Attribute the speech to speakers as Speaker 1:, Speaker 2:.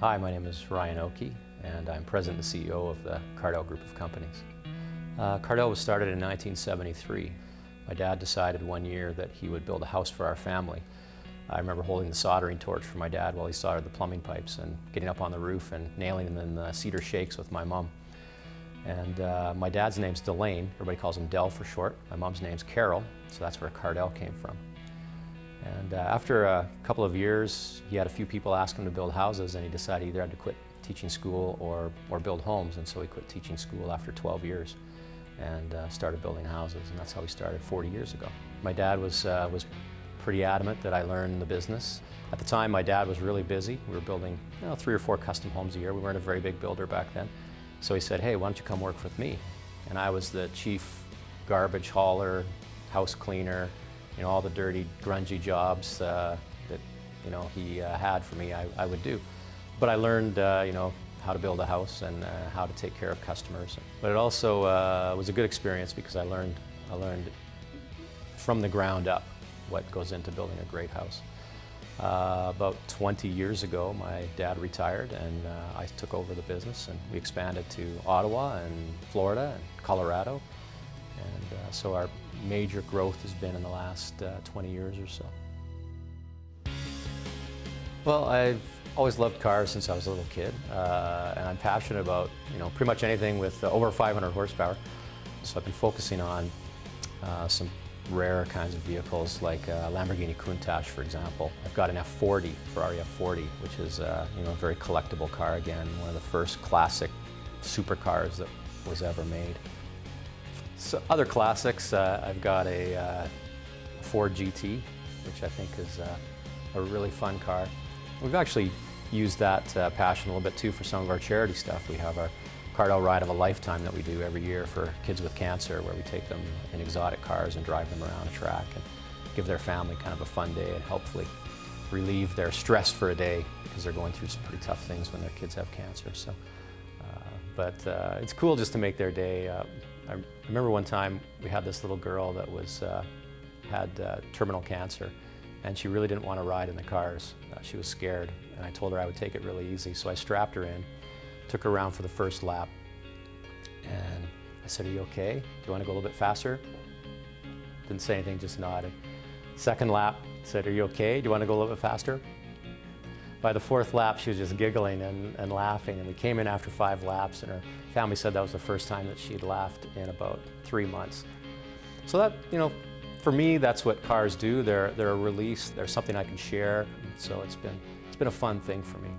Speaker 1: Hi, my name is Ryan Ockey, and I'm President and CEO of the Cardell Group of Companies. Cardell was started in 1973. My dad decided one year that he would build a house for our family. I remember holding the soldering torch for my dad while he soldered the plumbing pipes and getting up on the roof and nailing them in the cedar shakes with my mom. And my dad's name's Delane, everybody calls him Del for short. My mom's name's Carol, so that's where Cardell came from. And after a couple of years, he had a few people ask him to build houses, and he decided he either had to quit teaching school or build homes, and so he quit teaching school after 12 years and started building houses, and that's how we started 40 years ago. My dad was pretty adamant that I learn the business. At the time, my dad was really busy. We were building 3 or 4 custom homes a year. We weren't a very big builder back then. So he said, "Hey, why don't you come work with me?" And I was the chief garbage hauler, house cleaner, all the dirty, grungy jobs that he had for me, I would do. But I learned how to build a house and how to take care of customers. But it also was a good experience because I learned from the ground up what goes into building a great house. About 20 years ago, my dad retired, and I took over the business, and we expanded to Ottawa and Florida and Colorado. And so our major growth has been in the last 20 years or so. Well, I've always loved cars since I was a little kid, and I'm passionate about pretty much anything with over 500 horsepower. So I've been focusing on some rare kinds of vehicles like Lamborghini Countach, for example. I've got an F40, Ferrari F40, which is a very collectible car again, one of the first classic supercars that was ever made. So other classics, I've got a Ford GT, which I think is a really fun car. We've actually used that passion a little bit too for some of our charity stuff. We have our Cardell Ride of a Lifetime that we do every year for kids with cancer, where we take them in exotic cars and drive them around a track and give their family kind of a fun day and hopefully relieve their stress for a day, because they're going through some pretty tough things when their kids have cancer. So, but it's cool just to make their day. I remember one time we had this little girl that had terminal cancer, and she really didn't want to ride in the cars. She was scared, and I told her I would take it really easy. So I strapped her in, took her around for the first lap, and I said, "Are you okay? Do you want to go a little bit faster?" Didn't say anything, just nodded. Second lap, said, "Are you okay? Do you want to go a little bit faster?" By the 4th lap, she was just giggling and laughing, and we came in after 5 laps, and her family said that was the first time that she'd laughed in about 3 months. So that, for me, that's what cars do. They're a release. They're something I can share. So it's been a fun thing for me.